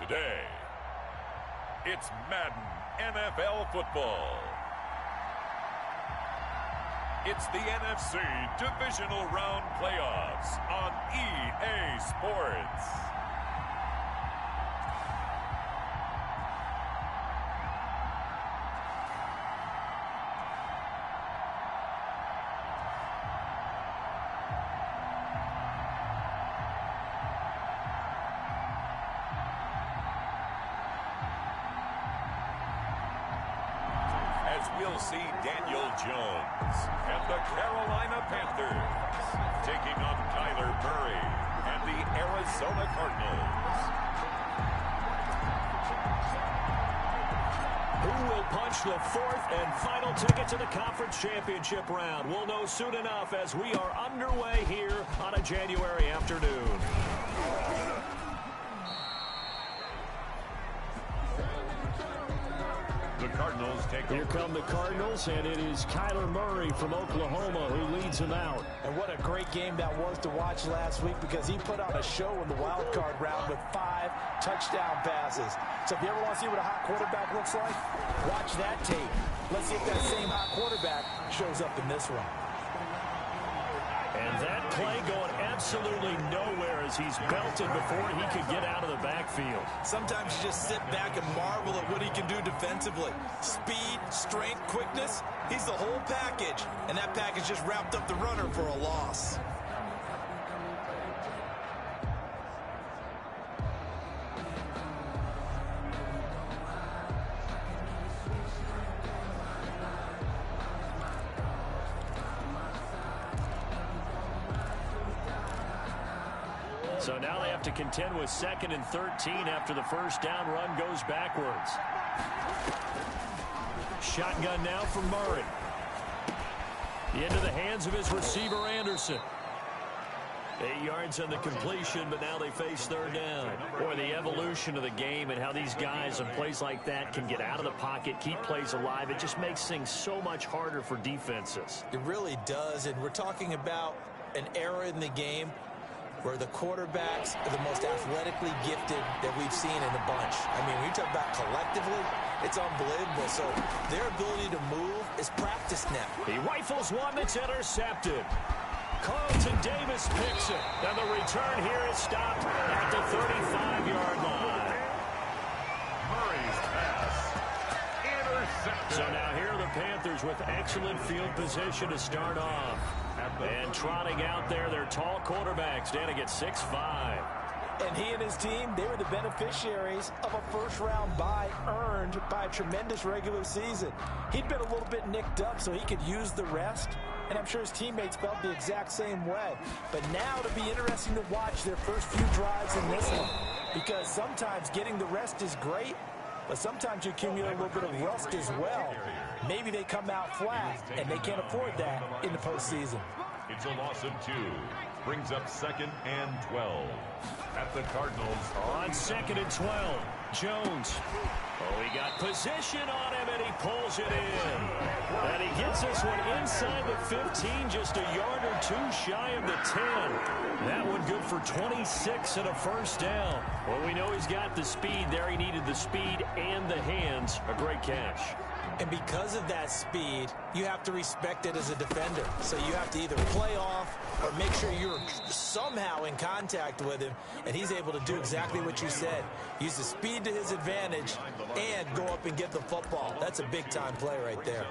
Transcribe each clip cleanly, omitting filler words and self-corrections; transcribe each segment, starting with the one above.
Today, it's Madden NFL football. It's the NFC Divisional Round Playoffs on EA Sports. We'll see Daniel Jones and the Carolina Panthers taking on Kyler Murray and the Arizona Cardinals. Who will punch the fourth and final ticket to the conference championship round? We'll know soon enough as we are underway here on a January afternoon. Here come the Cardinals, and it is Kyler Murray from Oklahoma who leads them out. And what a great game that was to watch last week, because he put on a show in the wild card round with 5 touchdown passes. So if you ever want to see what a hot quarterback looks like, watch that tape. Let's see if that same hot quarterback shows up in this one. And that play going absolutely nowhere as he's belted before he could get out of the backfield. Sometimes you just sit back and marvel at what he can do defensively. Speed, strength, quickness, he's the whole package. And that package just wrapped up the runner for a loss. So now they have to contend with 2nd and 13 after the first down run goes backwards. Shotgun now for Murray. Into the hands of his receiver, Anderson. 8 yards on the completion, but now they face 3rd down. Boy, the evolution of the game and how these guys in plays like that can get out of the pocket, keep plays alive, it just makes things so much harder for defenses. It really does, and we're talking about an era in the game where the quarterbacks are the most athletically gifted that we've seen in a bunch. I mean, when you talk about collectively, it's unbelievable. So their ability to move is practiced now. He rifles one that's intercepted. Carlton Davis picks it. And the return here is stopped at the 35-yard line. Murray's pass intercepted. So now here are the Panthers with excellent field position to start off. And trotting out there, their tall quarterback standing at 6'5". And he and his team, they were the beneficiaries of a first-round bye earned by a tremendous regular season. He'd been a little bit nicked up so he could use the rest, and I'm sure his teammates felt the exact same way. But now it'll be interesting to watch their first few drives in this one, because sometimes getting the rest is great, but sometimes you accumulate a little bit of rust as well. Maybe they come out flat, and they can't afford that in the postseason. It's a loss of 2. Brings up 2nd and 12. At the Cardinals. On 2nd and 12, Jones. Oh, he got position on him, and he pulls it in. And he gets this one inside the 15, just a yard or 2 shy of the 10. That one good for 26 and a first down. Well, we know he's got the speed there. He needed the speed and the hands. A great catch. And because of that speed, you have to respect it as a defender. So you have to either play off or make sure you're somehow in contact with him, and he's able to do exactly what you said. Use the speed to his advantage and go up and get the football. That's a big-time play right there.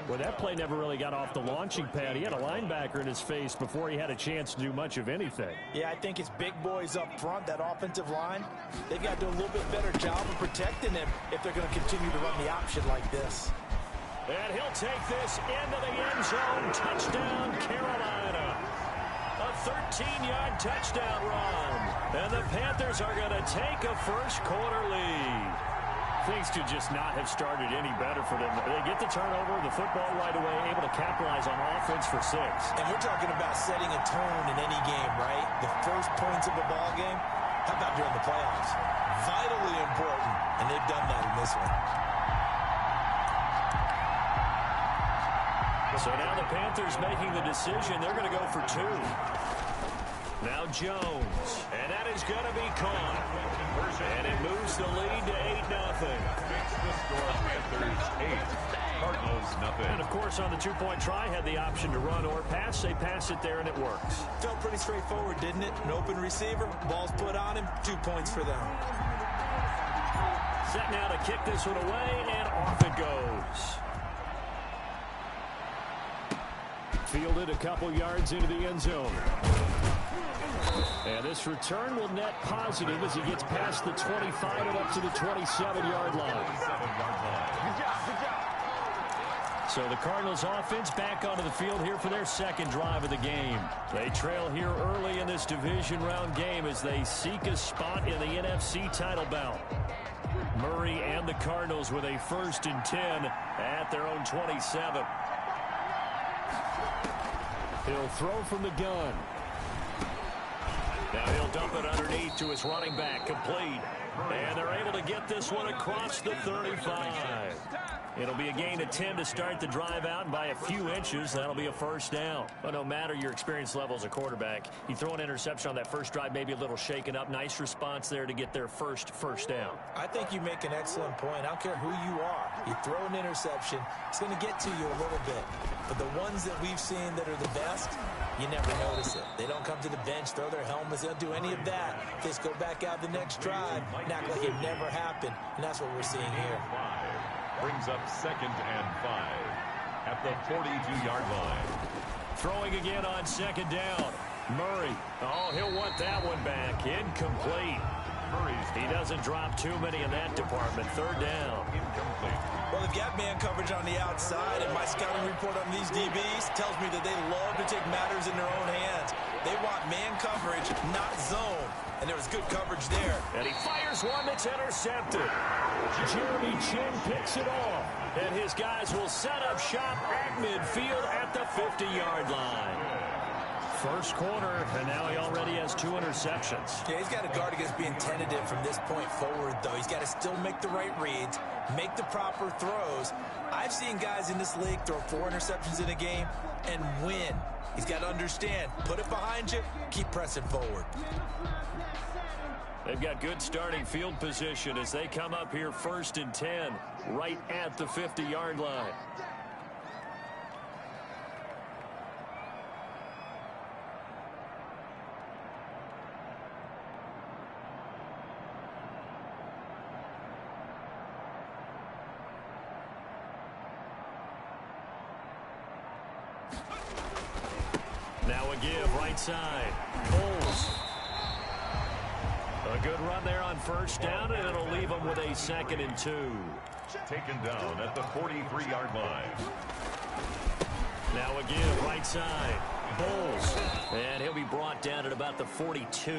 Well, that play never really got off the launching pad. He had a linebacker in his face before he had a chance to do much of anything. Yeah, I think it's big boys up front, that offensive line. They've got to do a little bit better job of protecting him if they're going to continue to run the option like this. And he'll take this into the end zone. Touchdown, Carolina. A 13-yard touchdown run. And the Panthers are going to take a first-quarter lead. Things could just not have started any better for them. They get the turnover, the football right away, able to capitalize on offense for 6. And we're talking about setting a tone in any game, right? The first points of a ball game. How about during the playoffs? Vitally important, and they've done that in this one. So now the Panthers making the decision. They're going to go for 2. Now Jones. And that is going to be caught. And it moves the lead to 8-0. Makes the score Panthers 8, Cardinals nothing. And, of course, on the two-point try, had the option to run or pass. They pass it there, and it works. Felt pretty straightforward, didn't it? An open receiver, ball's put on him, 2 points for them. Set now to kick this one away, and off it goes. Fielded a couple yards into the end zone. And this return will net positive as he gets past the 25 and up to the 27-yard line. So the Cardinals offense back onto the field here for their second drive of the game. They trail here early in this division round game as they seek a spot in the NFC title bout. Murray and the Cardinals with a 1st and 10 at their own 27. He'll throw from the gun. Now he'll dump it underneath to his running back, complete. And they're able to get this one across the 35. It'll be a gain of 10 to start the drive out, and by a few inches, that'll be a first down. But no matter your experience level as a quarterback, you throw an interception on that first drive, maybe a little shaken up. Nice response there to get their first down. I think you make an excellent point. I don't care who you are. You throw an interception, it's going to get to you a little bit. But the ones that we've seen that are the best, you never notice it. They don't come to the bench, throw their helmets. They don't do any of that. Just go back out the next drive and act like it never happened. And that's what we're seeing here. Brings up 2nd and 5 at the 42-yard line. Throwing again on 2nd down. Murray. Oh, he'll want that one back. Incomplete. He doesn't drop too many in that department. 3rd down. Incomplete. Well, they've got man coverage on the outside, and my scouting report on these DBs tells me that they love to take matters in their own hands. They want man coverage, not zone. And there was good coverage there. And he fires one that's intercepted. Jeremy Chin picks it off. And his guys will set up shop at midfield at the 50-yard line. First quarter, and now he already has 2 interceptions. Yeah, he's got to guard against being tentative from this point forward, though. He's got to still make the right reads, make the proper throws. I've seen guys in this league throw 4 interceptions in a game and win. He's got to understand, put it behind you, keep pressing forward. They've got good starting field position as they come up here 1st and 10, right at the 50-yard line. Now a give right side. Bowles. A good run there on 1st down, and it'll leave them with a 2nd and 2. Taken down at the 43-yard line. Now a give right side. Bowles. And he'll be brought down at about the 42.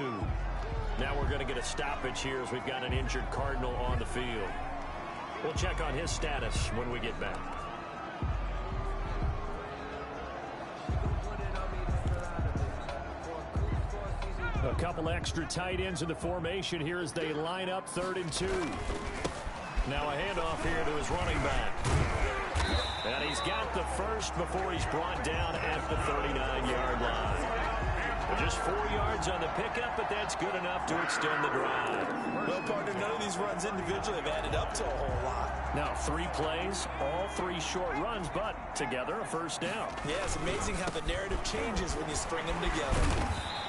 Now we're going to get a stoppage here as we've got an injured Cardinal on the field. We'll check on his status when we get back. A couple extra tight ends in the formation here as they line up 3rd and 2. Now a handoff here to his running back. And he's got the first before he's brought down at the 39-yard line. Just 4 yards on the pickup, but that's good enough to extend the drive. Well, partner, none of these runs individually have added up to a whole lot. Now 3 plays, all 3 short runs, but together a first down. Yeah, it's amazing how the narrative changes when you string them together.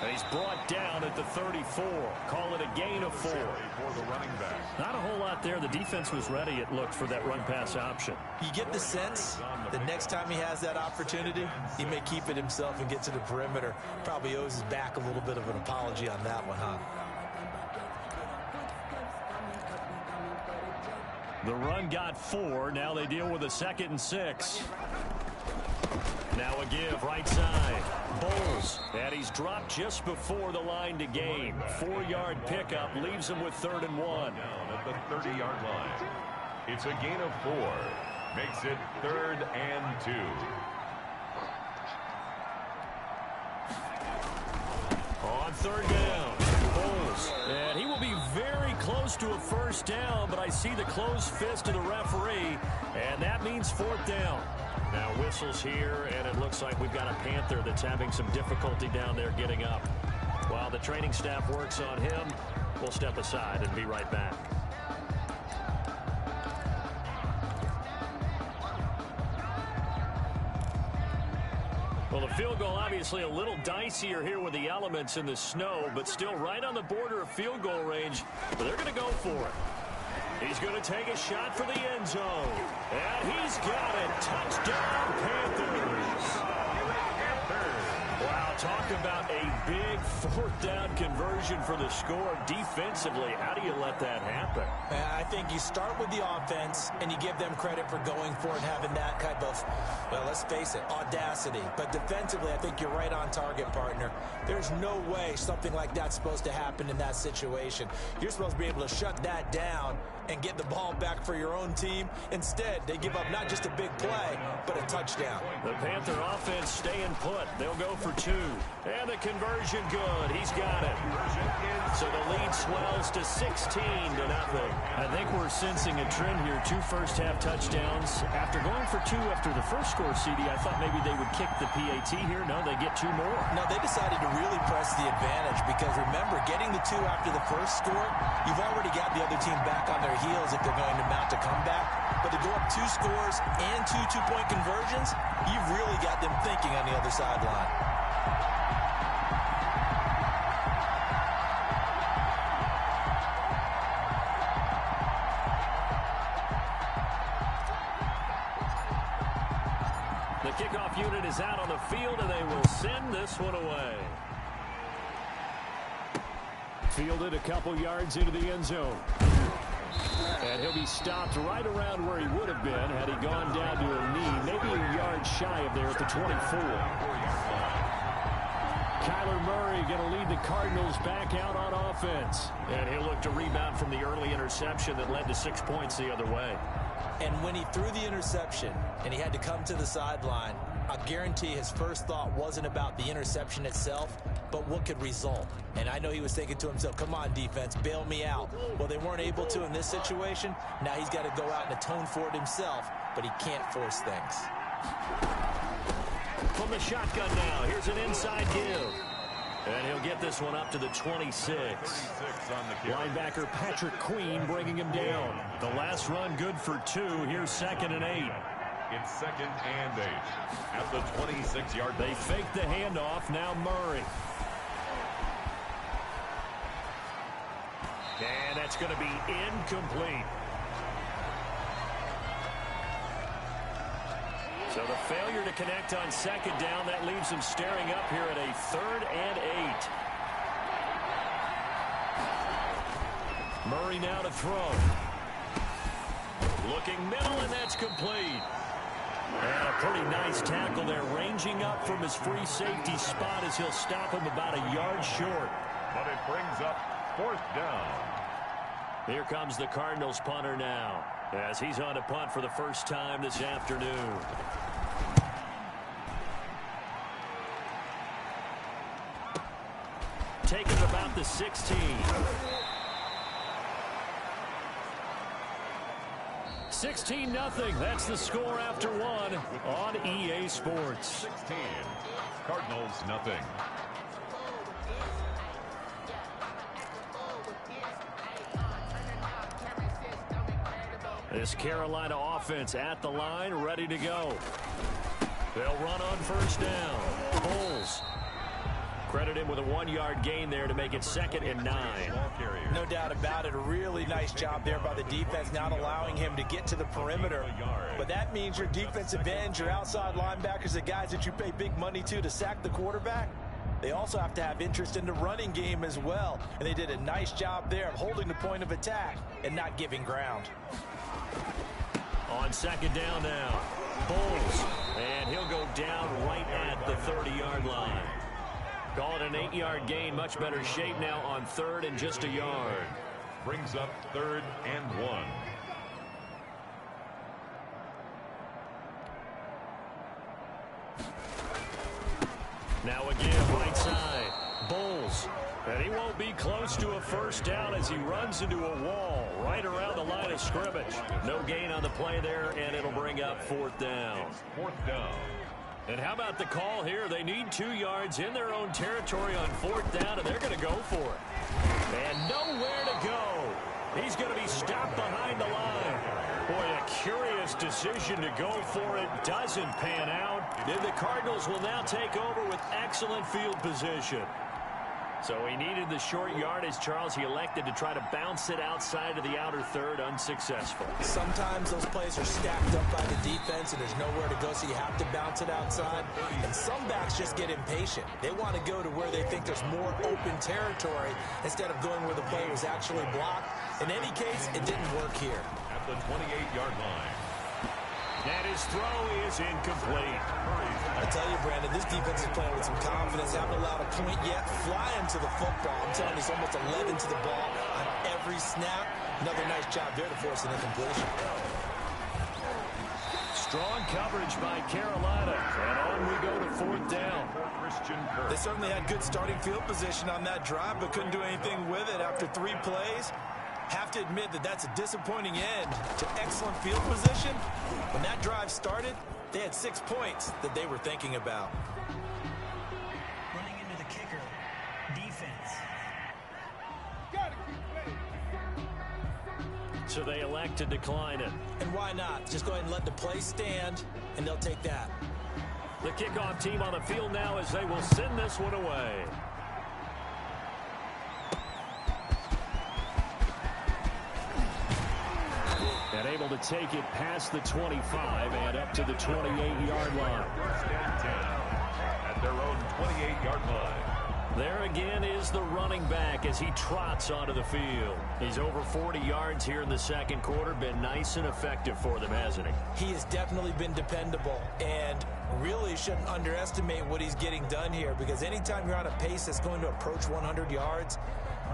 And he's brought down at the 34. Call it a gain of 4. For the running back. Not a whole lot there. The defense was ready, it looked, for that run-pass option. You get the sense the next time he has that opportunity, he may keep it himself and get to the perimeter. Probably owes his back a little bit of an apology on that one, huh? The run got 4. Now they deal with a 2nd and 6. Now a give, right side. Bowles, and he's dropped just before the line to gain. 4-yard pickup leaves him with 3rd and 1. Down at the 30-yard line. It's a gain of 4. Makes it 3rd and 2. On 3rd down, Bowles, and he will be very close to a first down, but I see the closed fist of the referee, and that means 4th down. Now whistles here, and it looks like we've got a Panther that's having some difficulty down there getting up. While the training staff works on him, we'll step aside and be right back. Well, the field goal obviously a little dicier here with the elements in the snow, but still right on the border of field goal range. But they're going to go for it. He's going to take a shot for the end zone. And he's got it. Touchdown, Panthers. Wow, talk about a big 4th down conversion for the score. Defensively, how do you let that happen? I think you start with the offense and you give them credit for going for it, having that kind of, well, let's face it, audacity. But defensively, I think you're right on target, partner. There's no way something like that's supposed to happen in that situation. You're supposed to be able to shut that down and get the ball back for your own team. Instead, they give up not just a big play, but a touchdown. The Panther offense staying put. They'll go for 2. And the conversion good. He's got it. So the lead swells to 16-0. I think we're sensing a trend here. 2 first-half touchdowns. After going for 2 after the first score, CD, I thought maybe they would kick the PAT here. No, they get 2 more. No, they decided to really press the advantage because, remember, getting the 2 after the first score, you've already got the other team back on their heels if they're going to mount a comeback. But to go up 2 scores and 2 two-point conversions, you've really got them thinking on the other sideline. The kickoff unit is out on the field, and they will send this one away. Fielded a couple yards into the end zone. And he'll be stopped right around where he would have been had he gone down to a knee, maybe a yard shy of there at the 24. Kyler Murray going to lead the Cardinals back out on offense. And he'll look to rebound from the early interception that led to 6 points the other way. And when he threw the interception and he had to come to the sideline, I guarantee his first thought wasn't about the interception itself, but what could result. And I know he was thinking to himself, come on, defense, bail me out. Well, they weren't able to in this situation. Now he's got to go out and atone for it himself, but he can't force things. From the shotgun now, here's an inside give. And he'll get this one up to the 26. Linebacker Patrick Queen bringing him down. The last run good for 2. Here's 2nd and 8. It's 2nd and 8 at the 26-yard line. They fake the handoff. Now Murray. And that's going to be incomplete. So the failure to connect on 2nd down, that leaves him staring up here at a 3rd and 8. Murray now to throw. Looking middle, and that's complete. And a pretty nice tackle there, ranging up from his free safety spot as he'll stop him about a yard short. But it brings up 4th down. Here comes the Cardinals punter now, as he's on to punt for the first time this afternoon. Taking about the 16. 16-0. That's the score after 1 on EA Sports. 16. Cardinals nothing. This Carolina offense at the line, ready to go. They'll run on first down. Bulls credit him with a 1-yard gain there to make it 2nd and 9. No doubt about it. A really nice job there by the defense, not allowing him to get to the perimeter. But that means your defensive ends, your outside linebackers, the guys that you pay big money to sack the quarterback, they also have to have interest in the running game as well. And they did a nice job there of holding the point of attack and not giving ground. On 2nd down now, Bulls. And he'll go down right at the 30-yard line. Call it an 8-yard gain. Much better shape now on 3rd and just a yard. Brings up 3rd and 1. Now again, right side. Bulls. And he won't be close to a first down as he runs into a wall right around the line of scrimmage. No gain on the play there, and it'll bring up 4th down. 4th down. And how about the call here? They need 2 yards in their own territory on 4th down, and they're going to go for it. And nowhere to go. He's going to be stopped behind the line. Boy, a curious decision to go for it. Doesn't pan out. And the Cardinals will now take over with excellent field position. So he needed the short yardage, Charles. He elected to try to bounce it outside of the outer third, unsuccessful. Sometimes those plays are stacked up by the defense and there's nowhere to go, so you have to bounce it outside. And some backs just get impatient. They want to go to where they think there's more open territory instead of going where the play was actually blocked. In any case, it didn't work here. At the 28-yard line. And his throw is incomplete. I tell you, Brandon, this defense is playing with some confidence. Haven't allowed a point yet. Flying to the football. I'm telling you, he's almost 11 to the ball on every snap. Another nice job there to force an incompletion. Strong coverage by Carolina. And on we go to 4th down. They certainly had good starting field position on that drive, but couldn't do anything with it after 3 plays. Have to admit that that's a disappointing end to excellent field position. When that drive started, they had 6 points that they were thinking about. Running into the kicker. Defense. So they elect to decline it. And why not? Just go ahead and let the play stand, and they'll take that. The kickoff team on the field now as they will send this one away. And able to take it past the 25 and up to the 28-yard line. At their own 28-yard line. There again is the running back as he trots onto the field. He's over 40 yards here in the 2nd quarter. Been nice and effective for them, hasn't he? He has definitely been dependable, and really shouldn't underestimate what he's getting done here, because anytime you're on a pace that's going to approach 100 yards,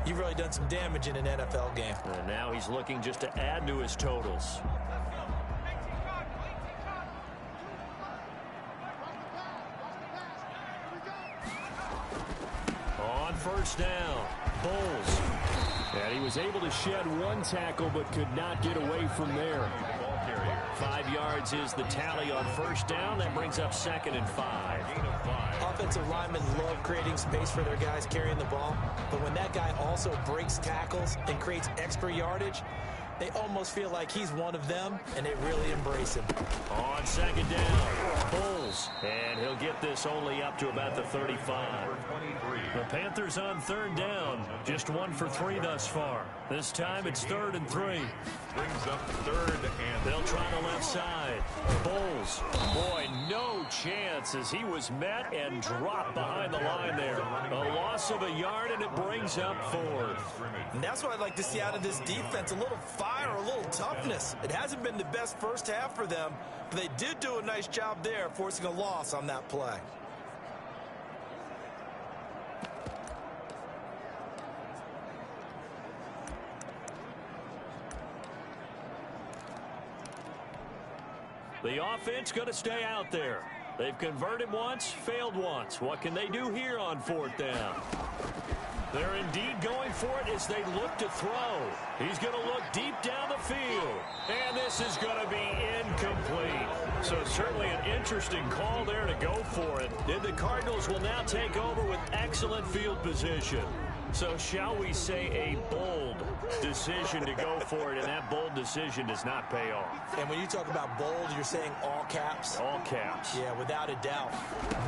you've really done some damage in an NFL game. And now he's looking just to add to his totals. On first down, Bulls. And he was able to shed 1 tackle but could not get away from there. 5 yards is the tally on first down. That brings up 2nd and 5. Offensive linemen love creating space for their guys carrying the ball, but when that guy also breaks tackles and creates extra yardage, they almost feel like he's one of them, and they really embrace him. On 2nd down, Bulls. And he'll get this only up to about the 35. The Panthers on 3rd down. Just 1 for 3 thus far. This time it's 3rd and 3. Brings up 3rd and they'll try the left side. Bulls. Boy, no chance as he was met and dropped behind the line there. A loss of a yard, and it brings up 4th. And that's what I'd like to see out of this defense. A little fire, a little toughness. It hasn't been the best first half for them, but they did do a nice job there forcing a loss on that play. The offense going to stay out there. They've converted once, failed once. What can they do here on 4th down? They're indeed going for it as they look to throw. He's going to look deep down the field. And this is going to be incomplete. So certainly an interesting call there to go for it. And the Cardinals will now take over with excellent field position. So shall we say a bold decision to go for it, and that bold decision does not pay off. And when you talk about bold, you're saying all caps? All caps. Yeah, without a doubt.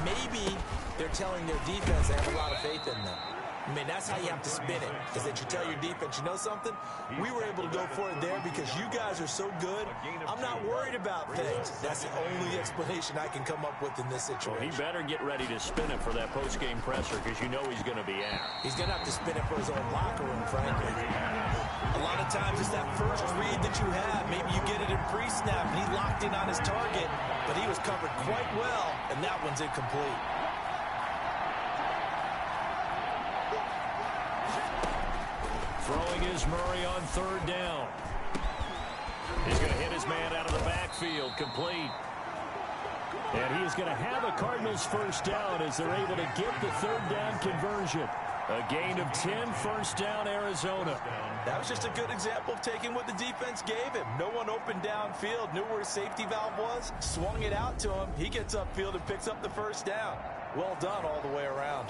Maybe they're telling their defense they have a lot of faith in them. I mean, that's how you have to spin it, is that you tell your defense, you know something? We were able to go for it there because you guys are so good. I'm not worried about things. That's the only explanation I can come up with in this situation. Well, he better get ready to spin it for that post-game presser because you know he's going to be out. He's going to have to spin it for his own locker room, frankly. A lot of times it's that first read that you have. Maybe you get it in pre-snap, and he locked in on his target, but he was covered quite well, and that one's incomplete. Throwing is Murray on third down. He's going to hit his man out of the backfield, complete. And he is going to have a Cardinals first down as they're able to get the third down conversion. A gain of 10, first down, Arizona. That was just a good example of taking what the defense gave him. No one opened downfield, knew where his safety valve was, swung it out to him. He gets upfield and picks up the first down. Well done all the way around.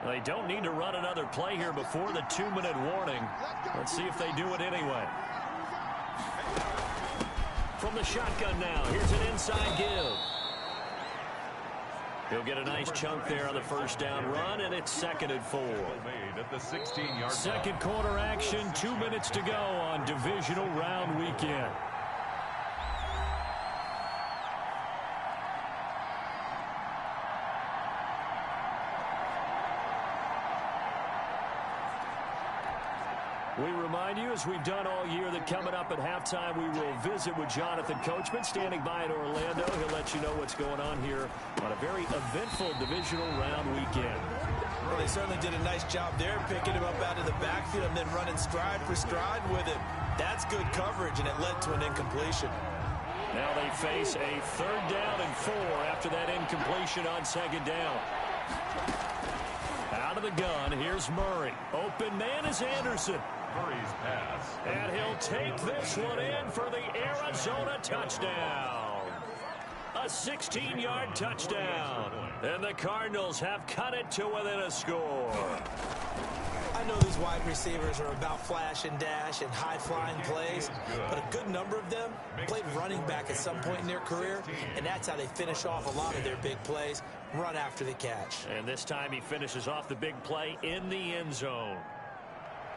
They don't need to run another play here before the 2-minute warning. Let's see if they do it anyway. From the shotgun now, here's an inside give. He'll get a nice chunk there on the first down run, and it's 2nd and 4. Second quarter action, 2 minutes to go on divisional round weekend. We remind you, as we've done all year, that coming up at halftime, we will visit with Jonathan Coachman, standing by in Orlando. He'll let you know what's going on here on a very eventful divisional round weekend. Well, they certainly did a nice job there, picking him up out of the backfield and then running stride for stride with him. That's good coverage, and it led to an incompletion. Now they face a 3rd down and 4 after that incompletion on 2nd down. Out of the gun, here's Murray. Open man is Anderson. Murray's pass. And he'll take this one in for the Arizona touchdown. A 16-yard touchdown. And the Cardinals have cut it to within a score. I know these wide receivers are about flash and dash and high-flying plays, but a good number of them played running back at some point in their career, and that's how they finish off a lot of their big plays, run after the catch. And this time he finishes off the big play in the end zone.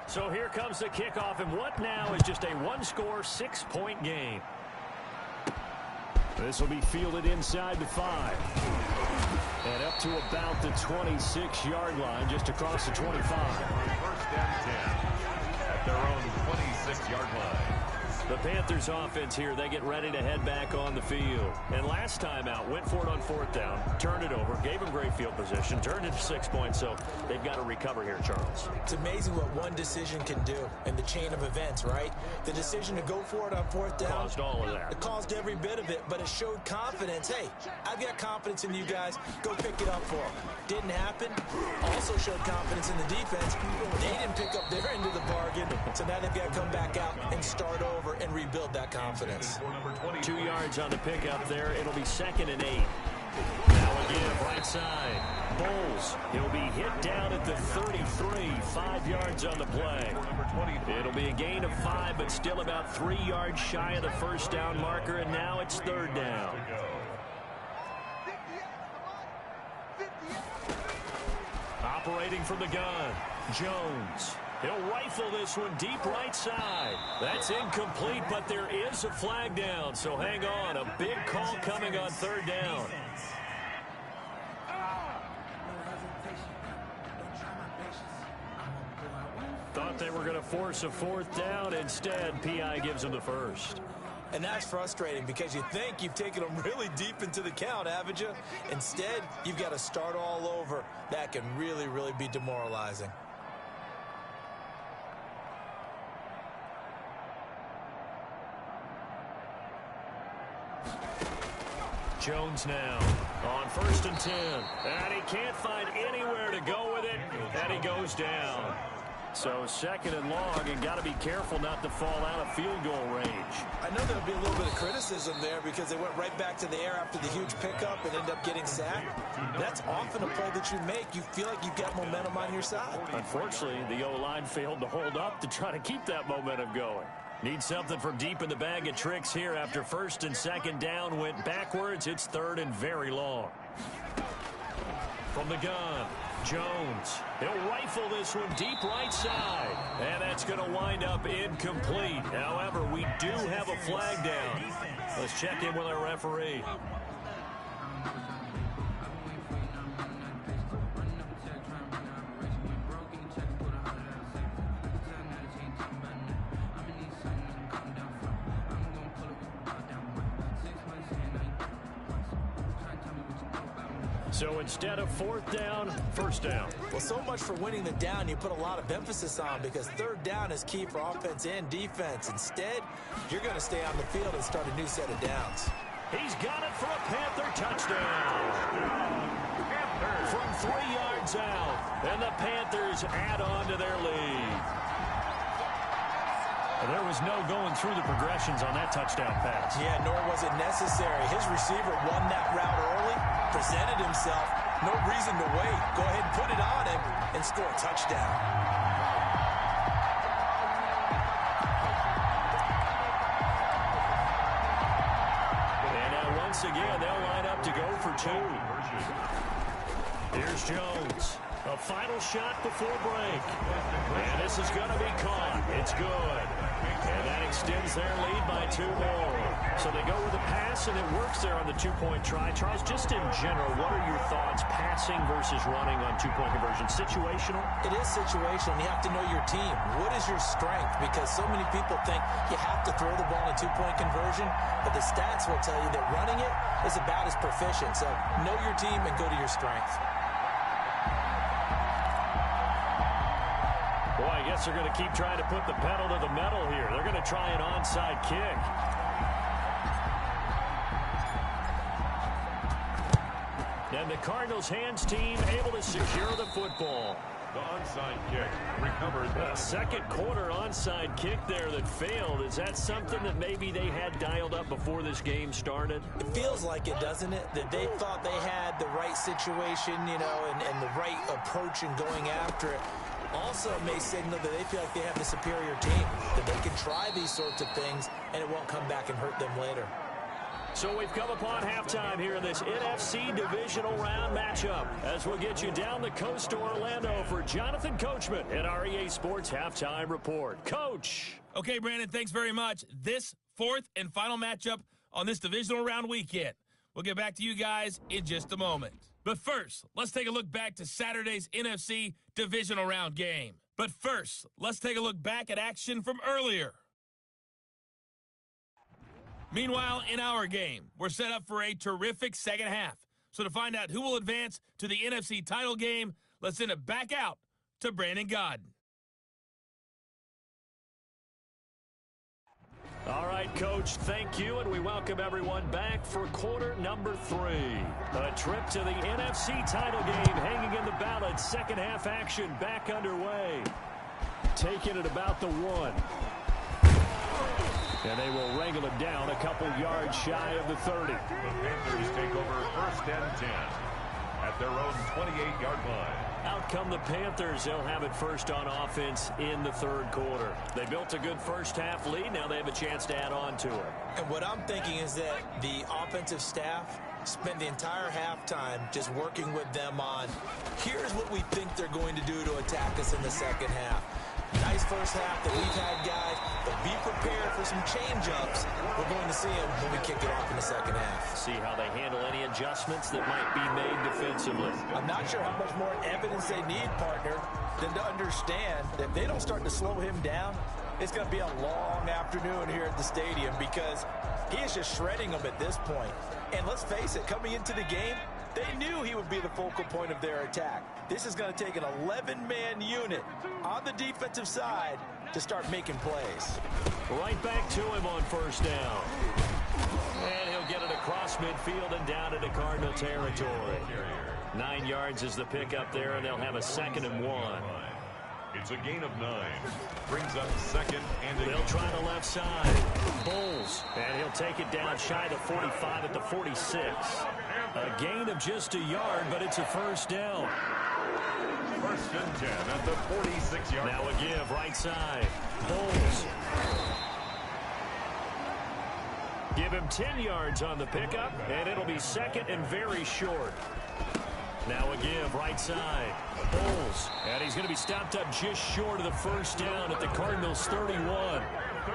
So here comes the kickoff, and what now is just a one-score, 6-point game. This will be fielded inside the 5. And up to about the 26-yard line, just across the 25. 1st and 10 at their own 26-yard line. The Panthers offense here, they get ready to head back on the field. And last time out, went for it on 4th down, turned it over, gave them great field position, turned it to 6 points, so they've got to recover here, Charles. It's amazing what one decision can do in the chain of events, right? The decision to go for it on 4th down. Caused all of that. It caused every bit of it, but it showed confidence. Hey, I've got confidence in you guys. Go pick it up for them. Didn't happen. Also showed confidence in the defense. They didn't pick up their end of the bargain, so now they've got to come back out and start over and rebuild that confidence. 2 yards on the pickup there. It'll be 2nd and 8. Now again, right side. Bowles. He'll be hit down at the 33. 5 yards on the play. It'll be a gain of 5, but still about 3 yards shy of the first down marker, and now it's 3rd down. Operating from the gun, Jones. He'll rifle this one deep right side. That's incomplete, but there is a flag down, so hang on. A big call coming on 3rd down. Thought they were going to force a 4th down. Instead, P.I. gives them the first. And that's frustrating because you think you've taken them really deep into the count, haven't you? Instead, you've got to start all over. That can really, really be demoralizing. Jones now on 1st and 10. And he can't find anywhere to go with it. And he goes down. So second and long, and got to be careful not to fall out of field goal range. I know there'll be a little bit of criticism there because they went right back to the air after the huge pickup and ended up getting sacked. That's often a play that you make. You feel like you've got momentum on your side. Unfortunately, the O-line failed to hold up to try to keep that momentum going. Need something from deep in the bag of tricks here after first and second down went backwards. It's third and very long. From the gun, Jones. He'll rifle this one deep right side. And that's going to wind up incomplete. However, we do have a flag down. Let's check in with our referee. So instead of fourth down, first down. Well, so much for winning the down you put a lot of emphasis on because third down is key for offense and defense. Instead, you're going to stay on the field and start a new set of downs. He's got it for a Panther touchdown. From 3 yards out, and the Panthers add on to their lead. There was no going through the progressions on that touchdown pass. Yeah, nor was it necessary. His receiver won that route early, presented himself. No reason to wait. Go ahead and put it on him and score a touchdown. And now once again, they'll line up to go for 2. Here's Jones. A final shot before break. And this is going to be caught. It's good. And that extends their lead by 2 more. So they go with a pass, and it works there on the 2-point try. Charles, just in general, what are your thoughts passing versus running on 2-point conversion? Situational? It is situational. You have to know your team. What is your strength? Because so many people think you have to throw the ball in a 2-point conversion, but the stats will tell you that running it is about as proficient. So know your team and go to your strength. Boy, I guess they're going to keep trying to put the pedal to the metal here. They're going to try an onside kick. And the Cardinals hands team able to secure the football. The onside kick recovered. A second quarter onside kick there that failed. Is that something that maybe they had dialed up before this game started? It feels like it, doesn't it? That they thought they had the right situation, you know, and the right approach in going after it. Also may signal that they feel like they have the superior team, that they can try these sorts of things and it won't come back and hurt them later. So we've come upon halftime here in this NFC divisional round matchup as we'll get you down the coast to Orlando for Jonathan Coachman at our EA Sports Halftime Report. Coach! Okay, Brandon, thanks very much. This fourth and final matchup on this divisional round weekend. We'll get back to you guys in just a moment. But first, let's take a look back to Saturday's NFC divisional round game. But first, let's take a look back at action from earlier. Meanwhile, in our game, we're set up for a terrific second half. So to find out who will advance to the NFC title game, let's send it back out to Brandon Godden. All right, Coach, thank you, and we welcome everyone back for quarter number 3. A trip to the NFC title game hanging in the balance. Second half action back underway. Taking it about the 1. And they will wrangle it down a couple yards shy of the 30. The Panthers take over first and 10 at their own 28-yard line. Out come the Panthers. They'll have it first on offense in the third quarter. They built a good first half lead. Now they have a chance to add on to it. And what I'm thinking is that the offensive staff spent the entire halftime just working with them on, here's what we think they're going to do to attack us in the second half. Nice first half that we've had, guys, but be prepared for some change-ups. We're going to see them when we kick it off in the second half. See how they handle any adjustments that might be made defensively. I'm not sure how much more evidence they need, partner, than to understand that if they don't start to slow him down, it's going to be a long afternoon here at the stadium because he is just shredding them at this point. And let's face it, coming into the game, they knew he would be the focal point of their attack. This is going to take an 11-man unit on the defensive side to start making plays. Right back to him on first down. And he'll get it across midfield and down into Cardinal territory. 9 yards is the pickup there, and they'll have a 2nd and 1. It's a gain of 9. Brings up second and a They'll try the left side. Bulls. And he'll take it down shy of the 45 at the 46. A gain of just a yard, but it's a first down. First and 10 at the 46-yard line. Now a give right side. Bulls. Give him 10 yards on the pickup, and it'll be second and very short. Now a give right side. Bulls. And he's going to be stopped up just short of the first down at the Cardinals 31.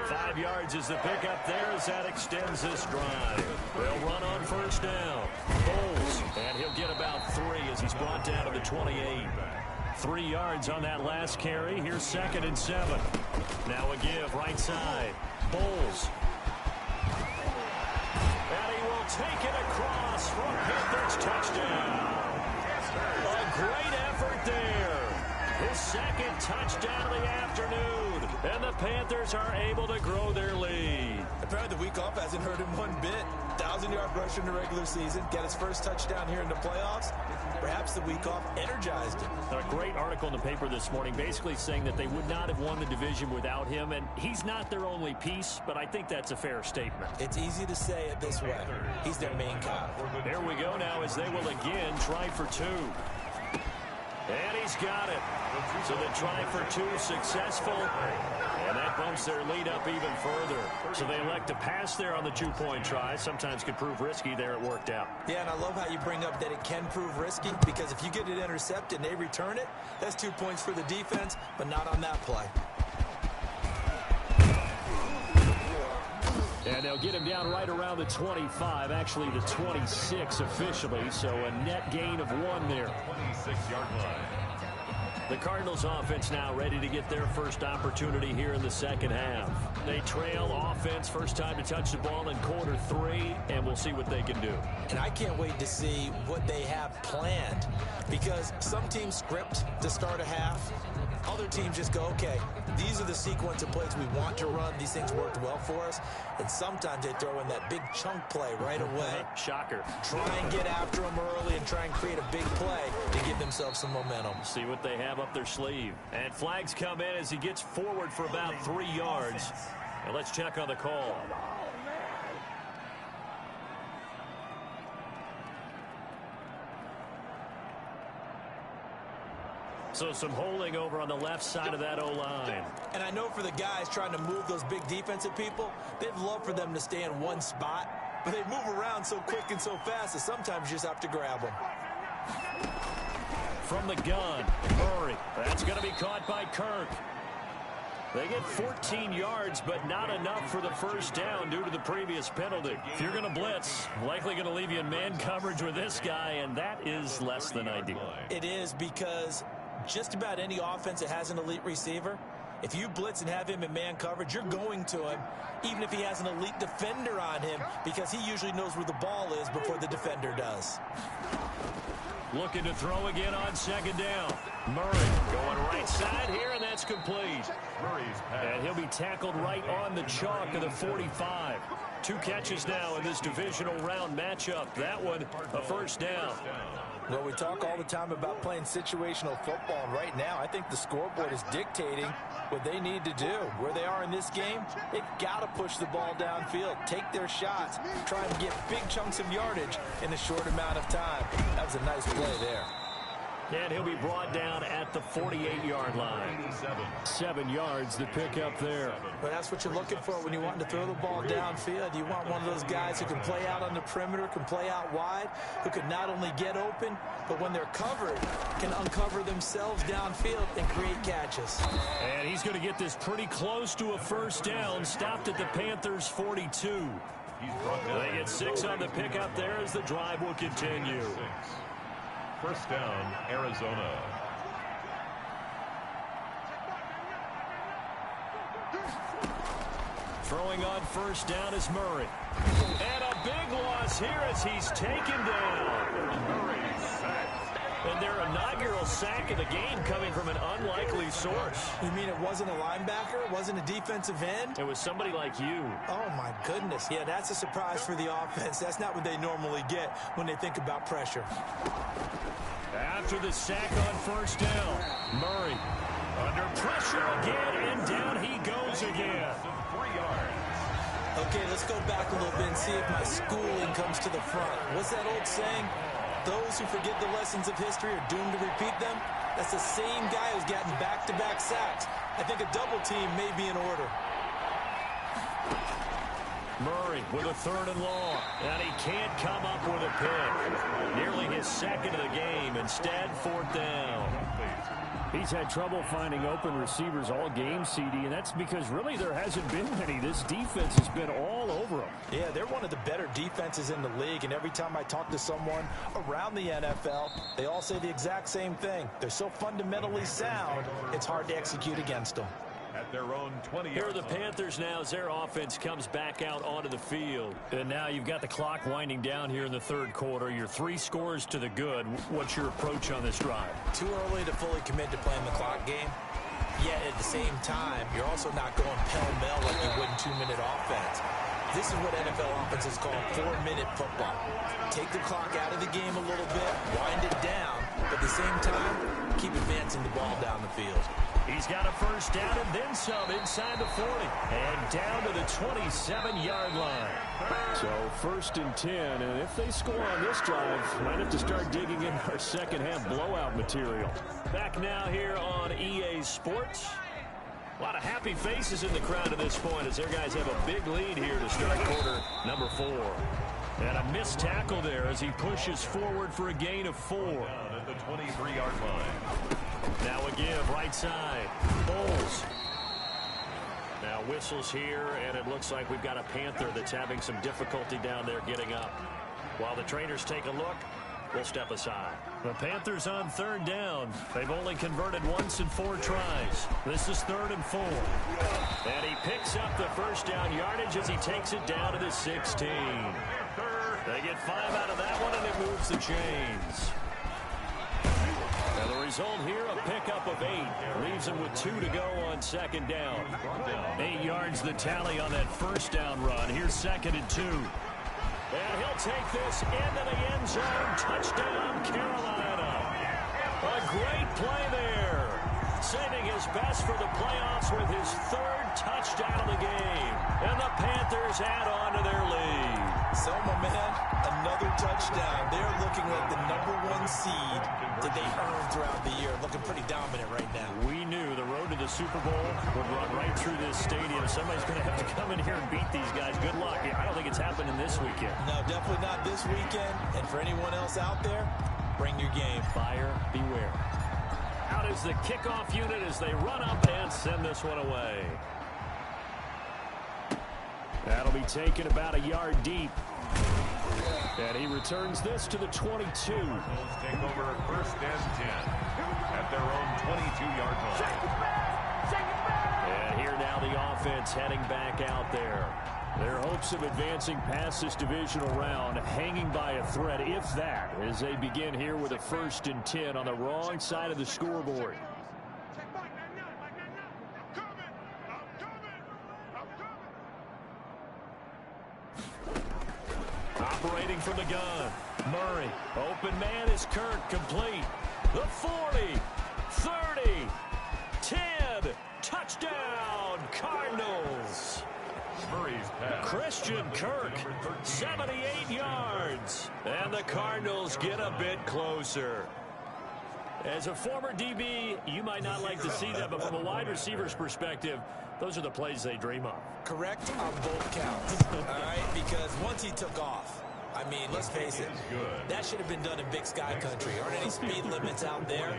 5 yards is the pickup there as that extends this drive. They'll run on first down. Bulls. And he'll get about 3 as he's brought down to the 28. 3 yards on that last carry. Here's second and 7. Now a give right side. Bulls. And he will take it across for a Panthers touchdown. A great effort there. His second touchdown of the afternoon. And the Panthers are able to grow their lead. Apparently the week off hasn't hurt him one bit. 1,000-yard rusher in the regular season. Get his first touchdown here in the playoffs. Perhaps the week off energized him. A great article in the paper this morning basically saying that they would not have won the division without him. And he's not their only piece, but I think that's a fair statement. It's easy to say it this way. He's their main guy. There we go now as they will again try for 2. And he's got it. So the try for 2 successful. And that bumps their lead up even further. So they elect to pass there on the 2-point try. Sometimes could prove risky there. It worked out. Yeah, and I love how you bring up that it can prove risky, because if you get it intercepted and they return it, that's 2 points for the defense, but not on that play. And they'll get him down right around the 25, actually the 26 officially, so a net gain of 1 there. 26-yard line. The Cardinals offense now ready to get their first opportunity here in the second half. They trail offense, first time to touch the ball in quarter 3, and we'll see what they can do. And I can't wait to see what they have planned, because some teams script to start a half. Other teams just go, okay, these are the sequence of plays we want to run. These things worked well for us. And sometimes they throw in that big chunk play right away. Shocker. Try and get after them early and try and create a big play to give themselves some momentum. See what they have up their sleeve. And flags come in as he gets forward for about 3 yards. And let's check on the call. So some holding over on the left side of that O-line. And I know for the guys trying to move those big defensive people, they'd love for them to stay in one spot, but they move around so quick and so fast that sometimes you just have to grab them. From the gun, Murray. That's going to be caught by Kirk. They get 14 yards, but not enough for the first down due to the previous penalty. If you're going to blitz, likely going to leave you in man coverage with this guy, and that is less than ideal. It is, because just about any offense that has an elite receiver, if you blitz and have him in man coverage, you're going to him, even if he has an elite defender on him, because he usually knows where the ball is before the defender does. Looking to throw again on second down. Murray going right side here, and that's complete. And he'll be tackled right on the chalk of the 45. 2 catches now in this divisional round matchup. That one, a first down. Well, we talk all the time about playing situational football, and right now I think the scoreboard is dictating what they need to do. Where they are in this game, they've got to push the ball downfield, take their shots, try and get big chunks of yardage in a short amount of time. That was a nice play there. And he'll be brought down at the 48-yard line. 7 yards to pick up there. But that's what you're looking for when you want to throw the ball downfield. You want one of those guys who can play out on the perimeter, can play out wide, who can not only get open, but when they're covered, can uncover themselves downfield and create catches. And he's going to get this pretty close to a first down, stopped at the Panthers 42. They get 6 on the pickup there as the drive will continue. First down, Arizona. Throwing on first down is Murray. And a big loss here as he's taken down. And their inaugural sack of the game coming from an unlikely source. You mean it wasn't a linebacker? It wasn't a defensive end? It was somebody like you. Oh, my goodness. Yeah, that's a surprise for the offense. That's not what they normally get when they think about pressure. After the sack on first down, Murray. Under pressure again, and down he goes again. 3 yards. Okay, let's go back a little bit and see if my schooling comes to the front. What's that old saying? Those who forget the lessons of history are doomed to repeat them. That's the same guy who's gotten back-to-back sacks. I think a double team may be in order. Murray with a 3rd and long, and he can't come up with a pick. Nearly his second of the game. Instead, 4th down. He's had trouble finding open receivers all game, CD, and that's because really there hasn't been any. This defense has been all over them. Yeah, they're one of the better defenses in the league, and every time I talk to someone around the NFL, they all say the exact same thing. They're so fundamentally sound, it's hard to execute against them. At their own 20. Here are the Panthers now as their offense comes back out onto the field. And now you've got the clock winding down here in the 3rd quarter. You're 3 scores to the good. What's your approach on this drive? Too early to fully commit to playing the clock game. Yet at the same time, you're also not going pell-mell like you would in 2-minute offense. This is what NFL offenses call 4-minute football. Take the clock out of the game a little bit, wind it down, but at the same time, keep advancing the ball down the field. He's got a 1st down and then some inside the 40. And down to the 27-yard line. So 1st and 10. And if they score on this drive, might have to start digging in our second-half blowout material. Back now here on EA Sports. A lot of happy faces in the crowd at this point as their guys have a big lead here to start quarter number 4. And a missed tackle there as he pushes forward for a gain of 4. At the 23-yard line. Now a give, right side. Bowles. Now whistles here, and it looks like we've got a Panther that's having some difficulty down there getting up. While the trainers take a look, we'll step aside. The Panthers on 3rd down. They've only converted once in 4 tries. This is 3rd and 4. And he picks up the 1st down yardage as he takes it down to the 16. They get 5 out of that one, and it moves the chains. Now the result here, a pickup of 8. Leaves him with 2 to go on 2nd down. 8 yards the tally on that 1st down run. Here's 2nd and 2. And he'll take this into the end zone. Touchdown, Carolina. A great play there. Saving his best for the playoffs with his 3rd touchdown of the game. And the Panthers add on to their lead. Selma, man, another touchdown. They're looking like the #1 seed that they earned throughout the year. Looking pretty dominant right now. We knew the road to the Super Bowl would run right through this stadium. Somebody's going to have to come in here and beat these guys. Good luck. I don't think it's happening this weekend. No, definitely not this weekend. And for anyone else out there, bring your game. Buyer beware. Out is the kickoff unit as they run up and send this one away. That'll be taken about a yard deep. And he returns this to the 22. Take over 1st and 10 at their own 22-yard line. And here now the offense heading back out there. Their hopes of advancing past this divisional round hanging by a thread, if that, as they begin here with a 1st and 10 on the wrong side of the scoreboard. Operating from the gun. Murray. Open man is Kirk. Complete. The 40. 30. 10. Touchdown. Cardinals. Murray's pass. Christian Kirk. 78 yards. And the Cardinals get a bit closer. As a former DB, you might not like to see that, but from a wide receiver's perspective, those are the plays they dream of. Correct on both counts. All right, because once he took off, I mean, let's face it, that should have been done in Big Sky Country. Aren't any speed limits out there?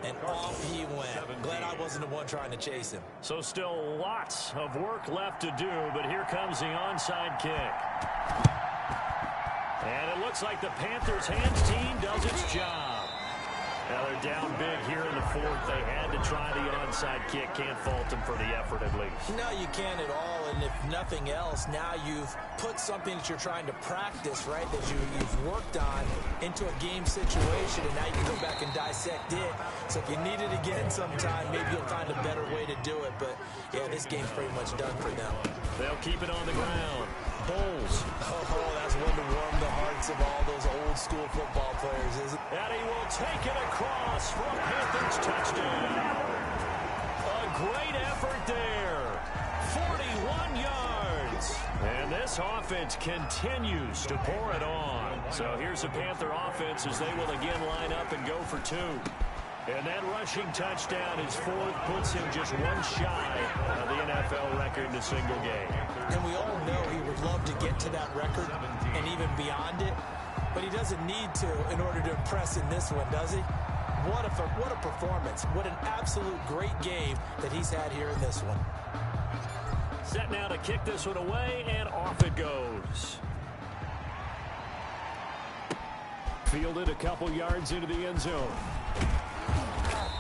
And off he went. Glad I wasn't the one trying to chase him. So still lots of work left to do, but here comes the onside kick. And it looks like the Panthers' hands team does its job. Now they're down big here in the 4th. They had to try the onside kick. Can't fault them for the effort at least. No, you can't at all. And if nothing else, now you've put something that you're trying to practice, right, that you've worked on into a game situation, and now you can go back and dissect it. So if you need it again sometime, maybe you'll find a better way to do it. But, yeah, this game's pretty much done for them. They'll keep it on the ground. Bowles. Oh, that's one to warm the hearts of all those old-school football players, isn't it? And he will take it across for a Panthers touchdown. great effort there. 41 yards. And this offense continues to pour it on. So here's the Panther offense as they will again line up and go for two. And that rushing touchdown, his fourth, puts him just one shy of the NFL record in a single game. And we all know he would love to get to that record and even beyond it, but he doesn't need to in order to impress in this one, does he? What a performance. What an absolute great game that he's had here in this one. Set now to kick this one away, and off it goes. Fielded a couple yards into the end zone.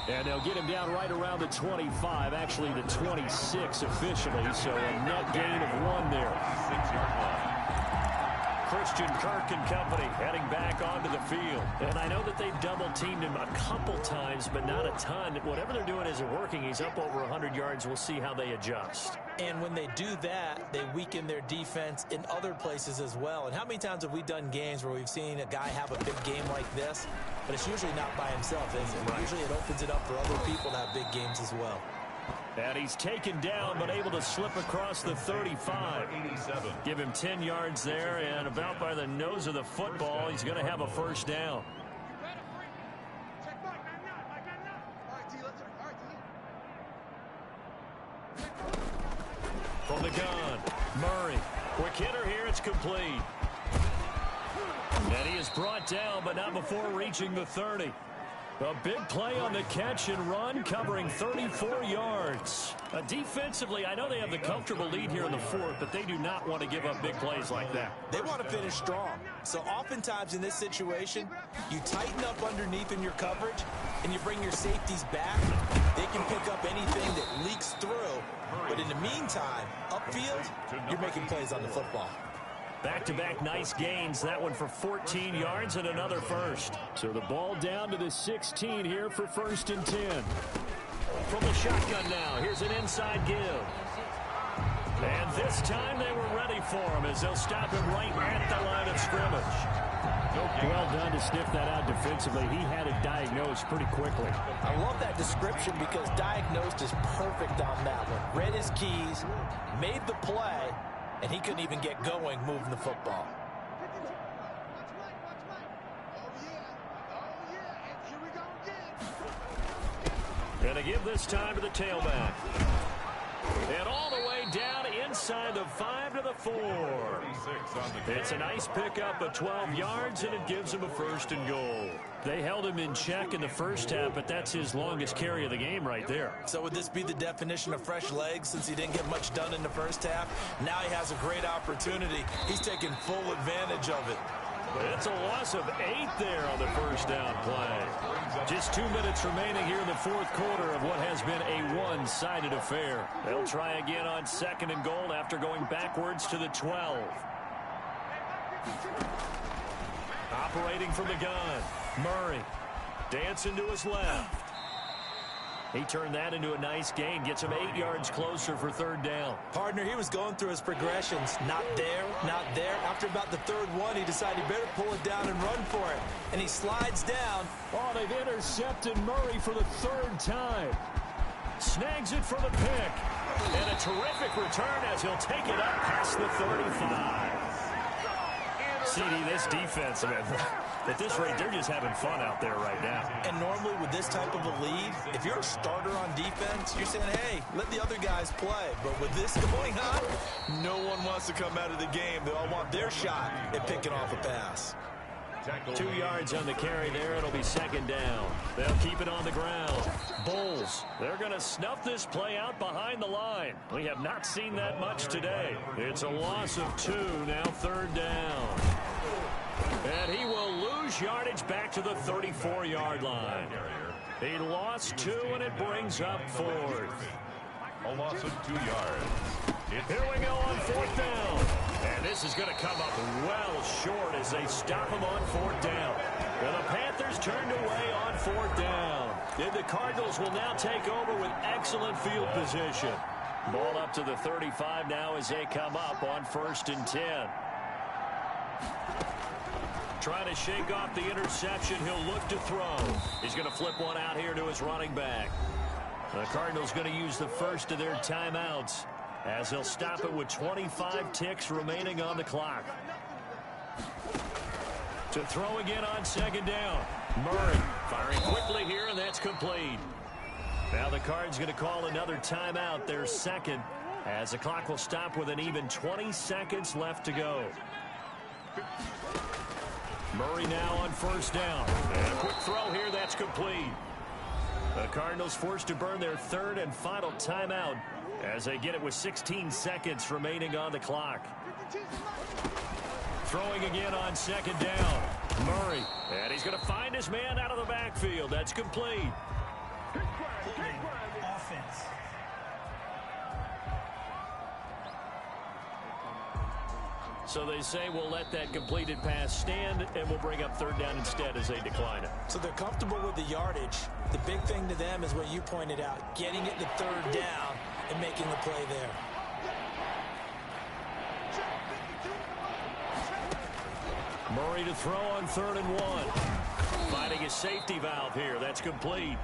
And they'll get him down right around the 25, actually the 26 officially, so a net gain of 1 there. 6-yard line. Christian Kirk and company heading back onto the field. And I know that they've double-teamed him a couple times, but not a ton. Whatever they're doing isn't working. He's up over 100 yards. We'll see how they adjust. And when they do that, they weaken their defense in other places as well. And how many times have we done games where we've seen a guy have a big game like this, but it's usually not by himself, is it? Right. Usually it opens it up for other people to have big games as well. And he's taken down, but able to slip across the 35. Give him 10 yards there, and about by the nose of the football, he's going to have a first down. From the gun, Murray. Quick hitter here, it's complete. And he is brought down, but not before reaching the 30. A big play on the catch and run, covering 34 yards. Defensively, I know they have the comfortable lead here in the fourth, but they do not want to give up big plays like that. They want to finish strong. So oftentimes in this situation, you tighten up underneath in your coverage, and you bring your safeties back. They can pick up anything that leaks through. But in the meantime, upfield, you're making plays on the football. Back-to-back nice gains. That one for 14 yards and another first. So the ball down to the 16 here for 1st and 10. From the shotgun now, here's an inside give. And this time they were ready for him as they'll stop him right at the line of scrimmage. Well done to sniff that out defensively. He had it diagnosed pretty quickly. I love that description because diagnosed is perfect on that one. Read his keys, made the play, and he couldn't even get going moving the football. And to give this time to the tailback. And all the way down inside the 5 to the 4. It's a nice pickup of 12 yards, and it gives him a 1st and goal. They held him in check in the first half, but that's his longest carry of the game right there. So would this be the definition of fresh legs since he didn't get much done in the first half? Now he has a great opportunity. He's taking full advantage of it. It's a loss of 8 there on the first down play. Just 2 minutes remaining here in the fourth quarter of what has been a one-sided affair. They'll try again on 2nd and goal after going backwards to the 12. Operating from the gun, Murray dancing to his left. He turned that into a nice gain, gets him 8 yards closer for 3rd down. Partner, he was going through his progressions. Not there, not there. After about the 3rd one, he decided he better pull it down and run for it. And he slides down. Oh, they've intercepted Murray for the 3rd time. Snags it for the pick. And a terrific return as he'll take it up past the 35. CD, this defense, man, at this rate, they're just having fun out there right now. And normally with this type of a lead, if you're a starter on defense, you're saying, hey, let the other guys play. But with this going on, no one wants to come out of the game. They all want their shot at picking off a pass. 2 yards on the carry there. It'll be 2nd down. They'll keep it on the ground. Bulls, they're going to snuff this play out behind the line. We have not seen that much today. It's a loss of 2, now 3rd down. And he will lose yardage back to the 34-yard line. He lost 2, and it brings up 4th. A loss of 2 yards. Here we go on 4th down. And this is going to come up well short as they stop him on 4th down. And the Panthers turned away on 4th down. And the Cardinals will now take over with excellent field position. Ball up to the 35 now as they come up on 1st and 10. Trying to shake off the interception. He'll look to throw. He's going to flip one out here to his running back. The Cardinals going to use the first of their timeouts as they'll stop it with 25 ticks remaining on the clock. To throw again on second down. Murray firing quickly here, and that's complete. Now the Cards going to call another timeout, their second, as the clock will stop with an even 20 seconds left to go. Murray now on first down. And a quick throw here, that's complete. The Cardinals forced to burn their third and final timeout as they get it with 16 seconds remaining on the clock. Throwing again on second down. Murray, and he's going to find his man out of the backfield. That's complete. Offense. So they say we'll let that completed pass stand, and we'll bring up third down instead as they decline it. So they're comfortable with the yardage. The big thing to them is what you pointed out, getting it to third down and making the play there. Murray to throw on 3rd and 1. Finding his safety valve here. That's complete.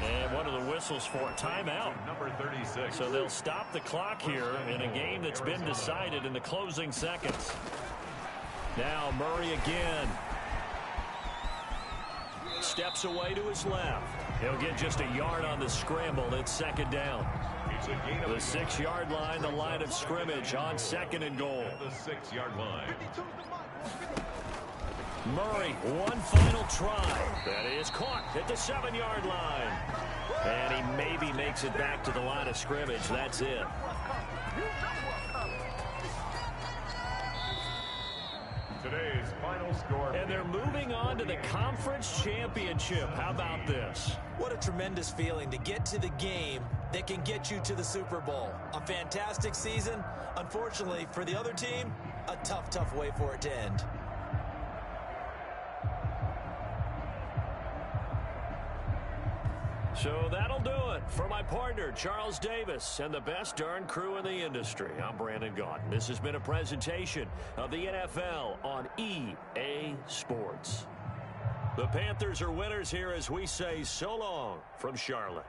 And one of the whistles for a timeout. Number 36. So they'll stop the clock here in a game that's been decided in the closing seconds. Now Murray again. Steps away to his left. He'll get just a yard on the scramble. It's second down. The 6-yard line, the line of scrimmage on 2nd and goal. The 6-yard line. Murray, one final try. That is caught at the 7-yard line. And he maybe makes it back to the line of scrimmage. That's it. Today's final score. And they're moving on to the conference championship. How about this? What a tremendous feeling to get to the game that can get you to the Super Bowl. A fantastic season. Unfortunately, for the other team, a tough, tough way for it to end. So that'll do it for my partner, Charles Davis, and the best darn crew in the industry. I'm Brandon Gaudin. This has been a presentation of the NFL on EA Sports. The Panthers are winners here as we say so long from Charlotte.